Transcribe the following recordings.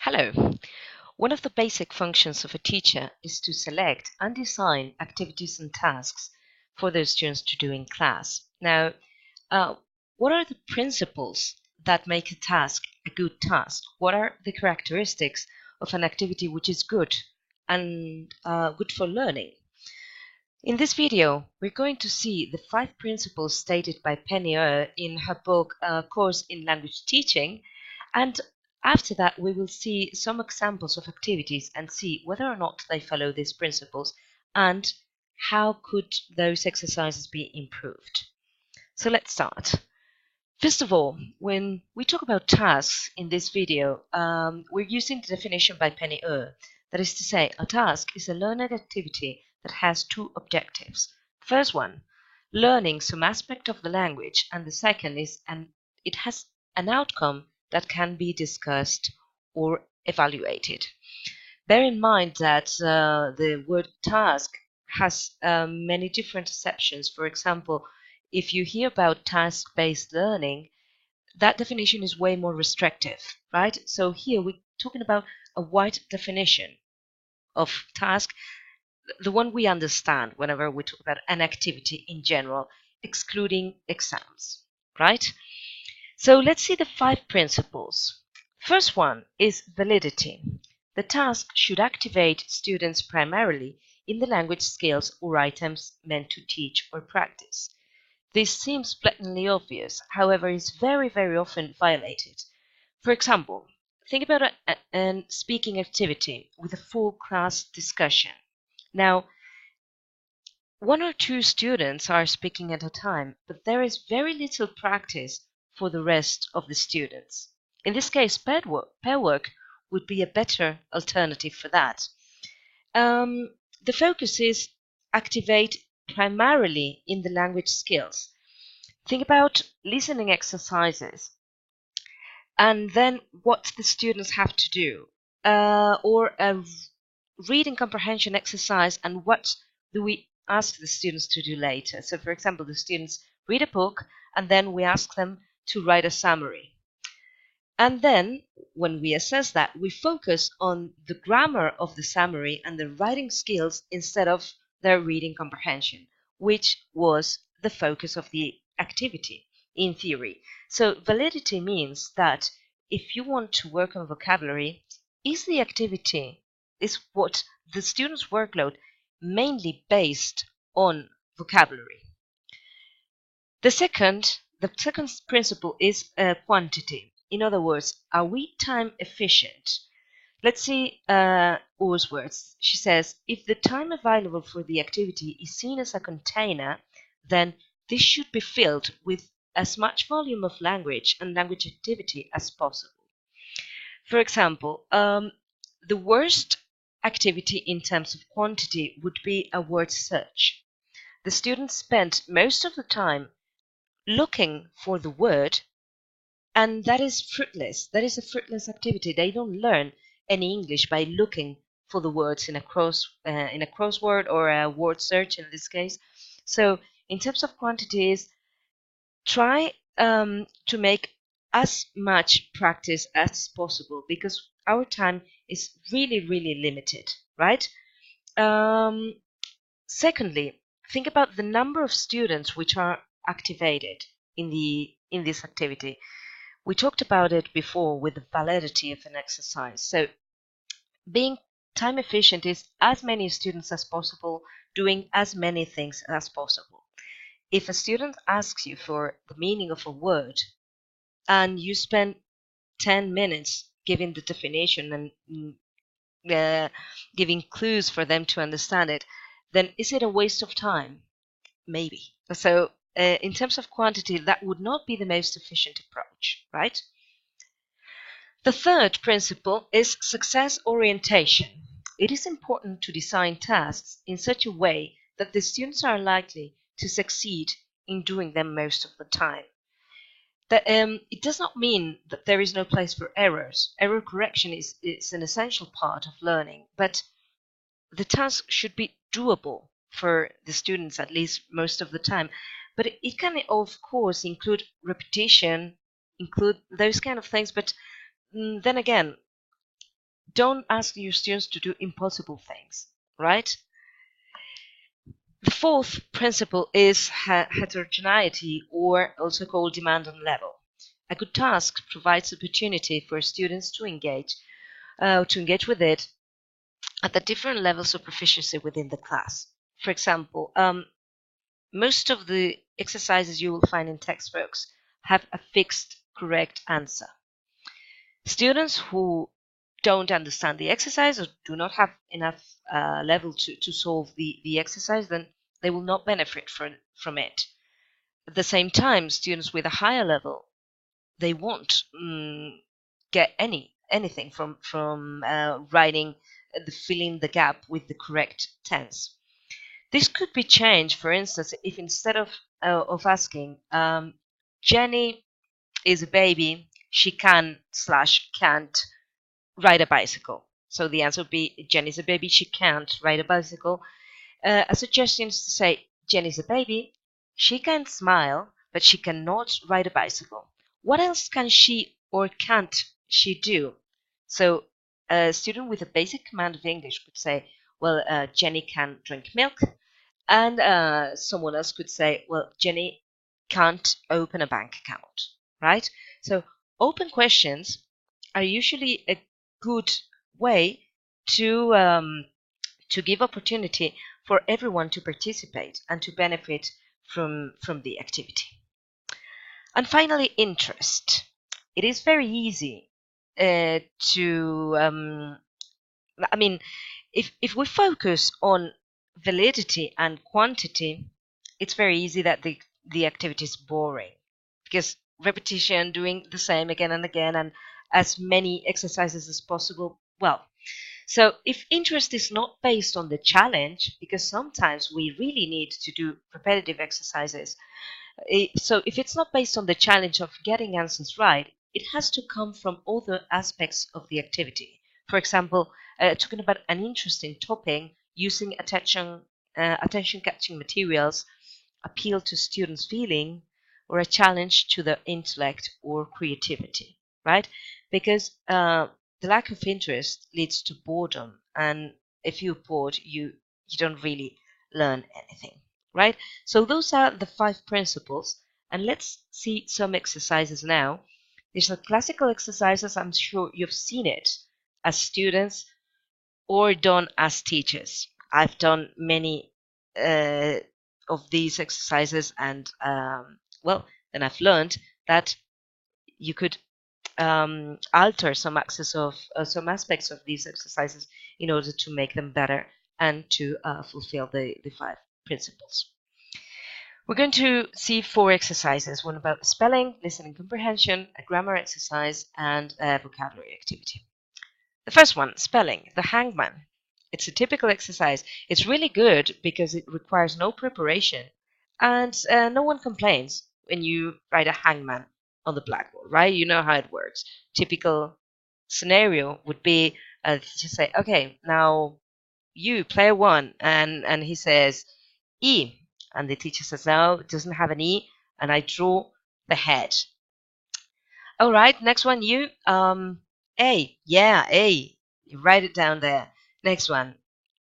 Hello. One of the basic functions of a teacher is to select and design activities and tasks for those students to do in class. Now, what are the principles that make a task a good task? What are the characteristics of an activity which is good and good for learning? In this video, we're going to see the 5 principles stated by Penny in her book, Course in Language Teaching, and after that we will see some examples of activities and see whether or not they follow these principles and how could those exercises be improved. So let's start. First of all, when we talk about tasks in this video, we're using the definition by Penny. That is to say, a task is a learning activity that has 2 objectives. First one, learning some aspect of the language, and the second is it has an outcome that can be discussed or evaluated. Bear in mind that the word task has many different acceptions. For example, if you hear about task-based learning, that definition is way more restrictive, right? So here we're talking about a wide definition of task, the one we understand whenever we talk about an activity in general, excluding exams, right? So let's see the 5 principles. First one is validity. The task should activate students primarily in the language skills or items meant to teach or practice. This seems blatantly obvious, however, is very, very often violated. For example, think about a speaking activity with a full class discussion. Now, 1 or 2 students are speaking at a time, but there is very little practice for the rest of the students. In this case, pair work would be a better alternative for that. The focus is activate primarily in the language skills. Think about listening exercises and then what the students have to do, or a reading comprehension exercise and what do we ask the students to do later. So for example, the students read a book and then we ask them to write a summary. And then when we assess that, we focus on the grammar of the summary and the writing skills instead of their reading comprehension, which was the focus of the activity in theory. So validity means that if you want to work on vocabulary, is what the student's workload mainly based on vocabulary? The second principle is quantity. In other words, are we time efficient? Let's see Or's words. She says, if the time available for the activity is seen as a container, then this should be filled with as much volume of language and language activity as possible. For example, the worst activity in terms of quantity would be a word search. The students spent most of the time looking for the word, and that is fruitless. That is a fruitless activity. They don't learn any English by looking for the words in a crossword or a word search in this case. So in terms of quantities, try to make as much practice as possible because our time is really, really limited, right? Secondly, think about the number of students which are activated in this activity. We talked about it before with the validity of an exercise. So being time efficient is as many students as possible, doing as many things as possible. If a student asks you for the meaning of a word and you spend 10 minutes giving the definition and giving clues for them to understand it, then is it a waste of time? Maybe. So in terms of quantity, that would not be the most efficient approach, right? The third principle is success orientation. It is important to design tasks in such a way that the students are likely to succeed in doing them most of the time. It does not mean that there is no place for errors. Error correction is an essential part of learning, but the task should be doable for the students at least most of the time. But it can, of course, include repetition, include those kind of things. But then again, don't ask your students to do impossible things, right? The fourth principle is heterogeneity, or also called demand on level. A good task provides opportunity for students to engage with it at the different levels of proficiency within the class. For example, most of the exercises you will find in textbooks have a fixed correct answer. Students who don't understand the exercise or do not have enough level to solve the exercise, then they will not benefit from it. At the same time, students with a higher level, they won't get anything from writing, filling the gap with the correct tense. This could be changed, for instance, if instead of asking, Jenny is a baby, she can't ride a bicycle. So the answer would be, Jenny's a baby, she can't ride a bicycle. A suggestion is to say, Jenny's a baby, she can smile, but she cannot ride a bicycle. What else can she or can't she do? So a student with a basic command of English would say, well, Jenny can drink milk. And someone else could say, well, Jenny can't open a bank account, right? So open questions are usually a good way to give opportunity for everyone to participate and to benefit from the activity. And finally, interest. It is very easy if we focus on validity and quantity, it's very easy that the activity is boring, because repetition, doing the same again and again, and as many exercises as possible. Well, so if interest is not based on the challenge, because sometimes we really need to do repetitive exercises, so if it's not based on the challenge of getting answers right, it has to come from other aspects of the activity. For example, talking about an interesting topic, using attention-catching materials, appeal to students' feeling, or a challenge to their intellect or creativity, right? Because the lack of interest leads to boredom, and if you're bored, you don't really learn anything, right? So those are the 5 principles, and let's see some exercises now. These are classical exercises. I'm sure you've seen it as students or done as teachers. I've done many of these exercises, and then I've learned that you could alter some aspects of these exercises in order to make them better and to fulfill the 5 principles. We're going to see 4 exercises, one about spelling, listening comprehension, a grammar exercise, and a vocabulary activity. The first one, spelling, the hangman. It's a typical exercise. It's really good because it requires no preparation, and no one complains when you write a hangman on the blackboard, right? You know how it works. Typical scenario would be just say, okay, now you, player 1, and he says E, and the teacher says, no, it doesn't have an E, and I draw the head. All right, next one, you, A, yeah, A, you write it down there. Next one,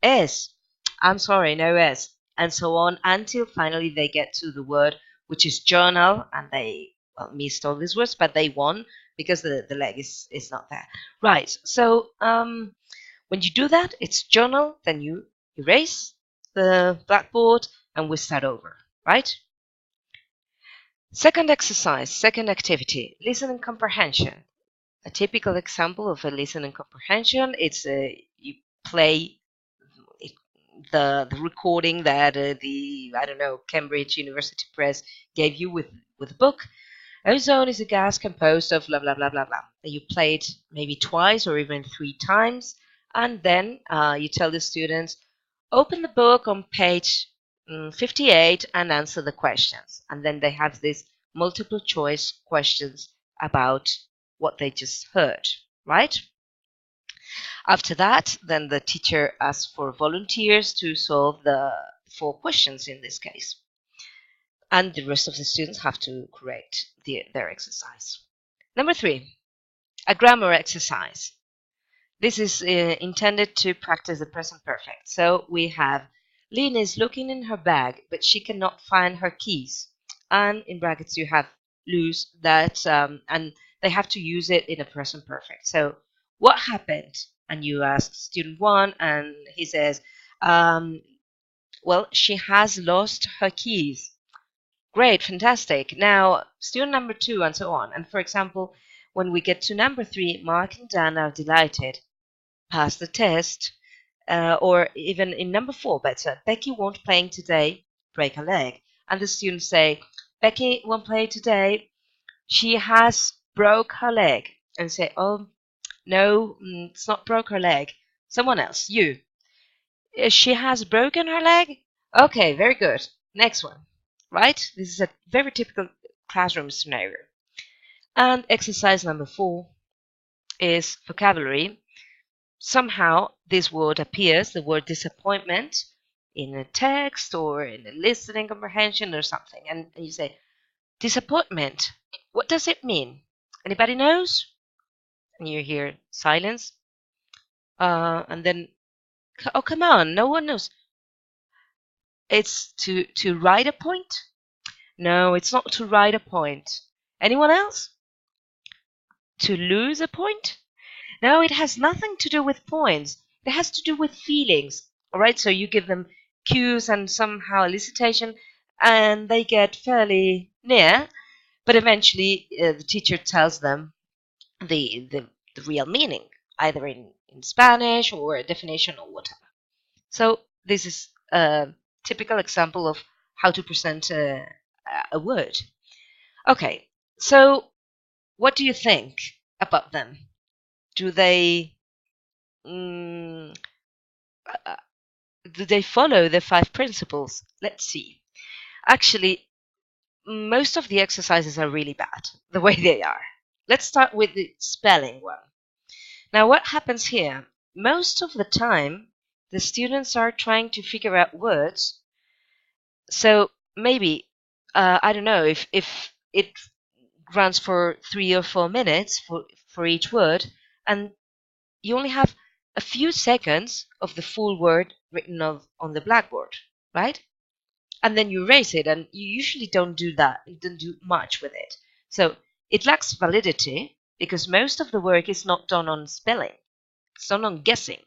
S, I'm sorry, no S, and so on until finally they get to the word which is journal, and they missed all these words, but they won because the leg is not there. Right, so when you do that, it's journal, then you erase the blackboard and we start over, right? Second exercise, second activity, listening comprehension. A typical example of a listening comprehension, it's you play the recording that Cambridge University Press gave you with a book. Ozone is a gas composed of blah blah blah blah blah. You play it maybe twice or even 3 times, and then you tell the students, open the book on page 58 and answer the questions. And then they have these multiple choice questions about what they just heard, right? After that, then the teacher asks for volunteers to solve the 4 questions in this case. And the rest of the students have to correct their exercise. Number 3, a grammar exercise. This is intended to practice the present perfect. So we have Lynn is looking in her bag, but she cannot find her keys. And in brackets you have lose that, and they have to use it in a present perfect. So what happened? And you ask student one, and he says, well, she has lost her keys. Great, fantastic. Now, student number two, and so on. And for example, when we get to number three, Mark and Dan are delighted, pass the test, or even in number four, better, Becky won't play today, break her leg. And the students say, Becky won't play today, she has broke her leg. And say, oh, no, it's not broke her leg. Someone else, you. She has broken her leg? Okay, very good. Next one. Right? This is a very typical classroom scenario. And exercise number 4 is vocabulary. Somehow this word appears, the word disappointment, in a text or in a listening comprehension or something. And you say, disappointment, what does it mean? Anybody knows? And you hear silence. And then, oh, come on, no one knows. It's to write a point? No, it's not to write a point. Anyone else? To lose a point? No, it has nothing to do with points. It has to do with feelings. All right, so you give them cues and somehow elicitation, and they get fairly near, but eventually the teacher tells them the real meaning, either in Spanish or a definition or whatever. So this is a typical example of how to present a word. Okay, so what do you think about them? Do they follow the 5 principles? Let's see. Actually, most of the exercises are really bad the way they are. Let's start with the spelling one. Now, what happens here? Most of the time, the students are trying to figure out words. So maybe, I don't know, if it runs for 3 or 4 minutes for each word, and you only have a few seconds of the full word written on the blackboard, right? And then you erase it, and you usually don't do that. You don't do much with it. So it lacks validity because most of the work is not done on spelling. It's done on guessing.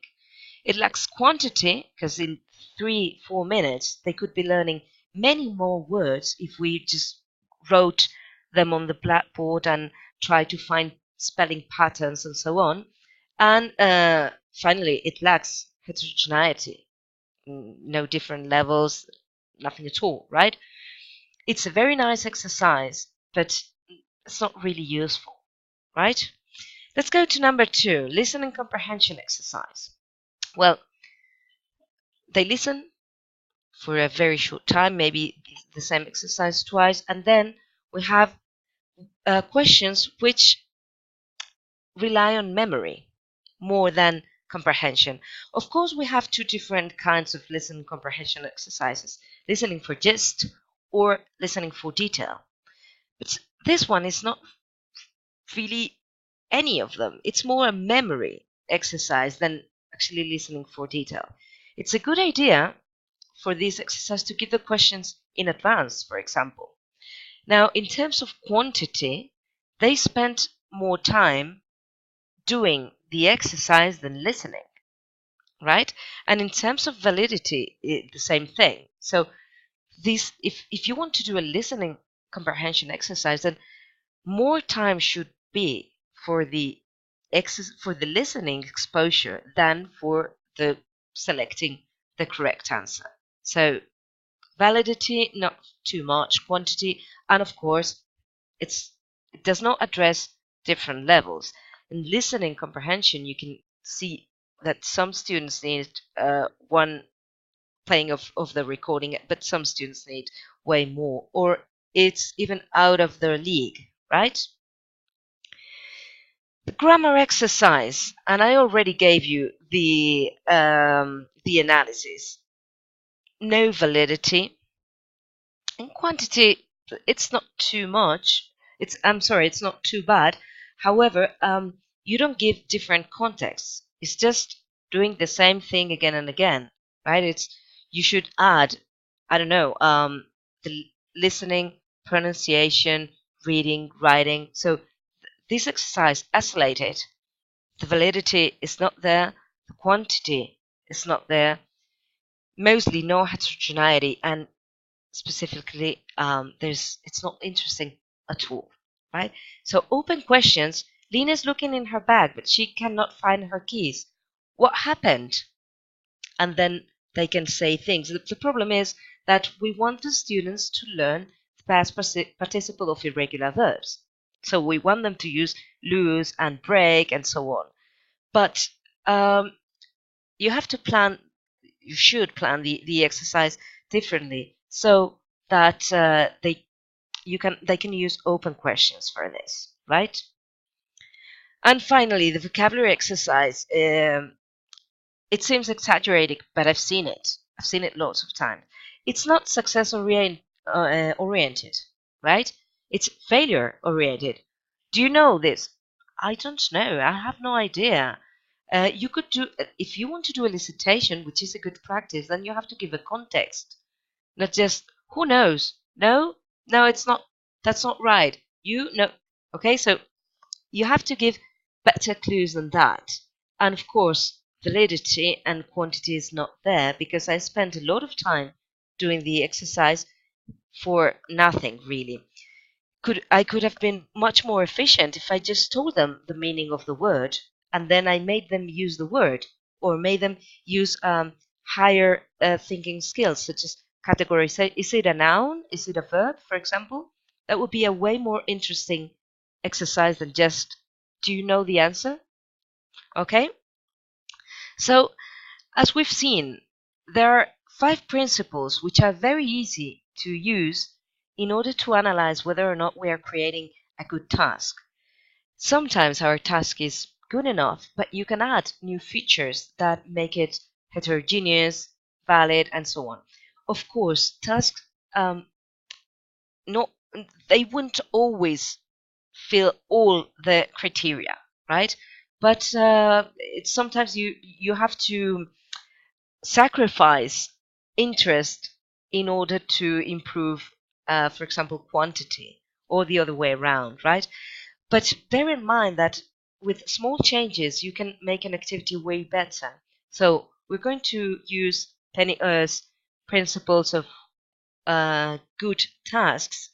It lacks quantity because in 3-4 minutes they could be learning many more words if we just wrote them on the blackboard and try to find spelling patterns and so on. And finally, it lacks heterogeneity. No different levels, nothing at all, right? It's a very nice exercise, but it's not really useful, right? Let's go to number 2, listening comprehension exercise. Well, they listen for a very short time, maybe the same exercise twice, and then we have questions which rely on memory more than comprehension. Of course, we have 2 different kinds of listening comprehension exercises, listening for gist or listening for detail. But this one is not really any of them. It's more a memory exercise than actually listening for detail. It's a good idea for this exercise to give the questions in advance, for example. Now, in terms of quantity, they spent more time doing the exercise than listening, right? And in terms of validity, the same thing. So this, if you want to do a listening comprehension exercise, then more time should be for the listening exposure than for the selecting the correct answer. So validity, not too much, quantity, and of course it does not address different levels. In listening comprehension, you can see that some students need one playing of the recording, but some students need way more, or it's even out of their league, right? The grammar exercise, and I already gave you the analysis. No validity. In quantity, it's not too much. It's not too bad. However, you don't give different contexts. It's just doing the same thing again and again, right? You should add, I don't know, the listening, pronunciation, reading, writing. So this exercise isolated. The validity is not there. The quantity is not there. Mostly no heterogeneity, and specifically, it's not interesting at all, right? So open questions. Lena's looking in her bag, but she cannot find her keys. What happened? And then they can say things. The problem is that we want the students to learn the past participle of irregular verbs. So we want them to use lose and break and so on. But you have to plan, you should plan the exercise differently so that they can use open questions for this, right? And finally, the vocabulary exercise. It seems exaggerated, but I've seen it. I've seen it lots of times. It's not success oriented, right? It's failure oriented. Do you know this? I don't know. I have no idea. You could do, if you want to do elicitation, which is a good practice, then you have to give a context, not just who knows. No, no, it's not. That's not right. You know. Okay, so you have to give better clues than that. And of course, validity and quantity is not there because I spent a lot of time doing the exercise for nothing really. I could have been much more efficient if I just told them the meaning of the word and then I made them use the word or made them use higher thinking skills such as categorization. Is it a noun? Is it a verb, for example? That would be a way more interesting exercise than just, do you know the answer? Okay? So, as we've seen, there are 5 principles which are very easy to use in order to analyze whether or not we are creating a good task. Sometimes our task is good enough, but you can add new features that make it heterogeneous, valid, and so on. Of course, tasks not they wouldn't always fill all the criteria, right? But it's sometimes you have to sacrifice interest in order to improve, for example, quantity, or the other way around, right? But bear in mind that with small changes, you can make an activity way better. So we're going to use Penny Earth's principles of good tasks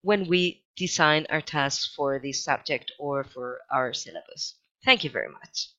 when we design our tasks for the subject or for our syllabus. Thank you very much.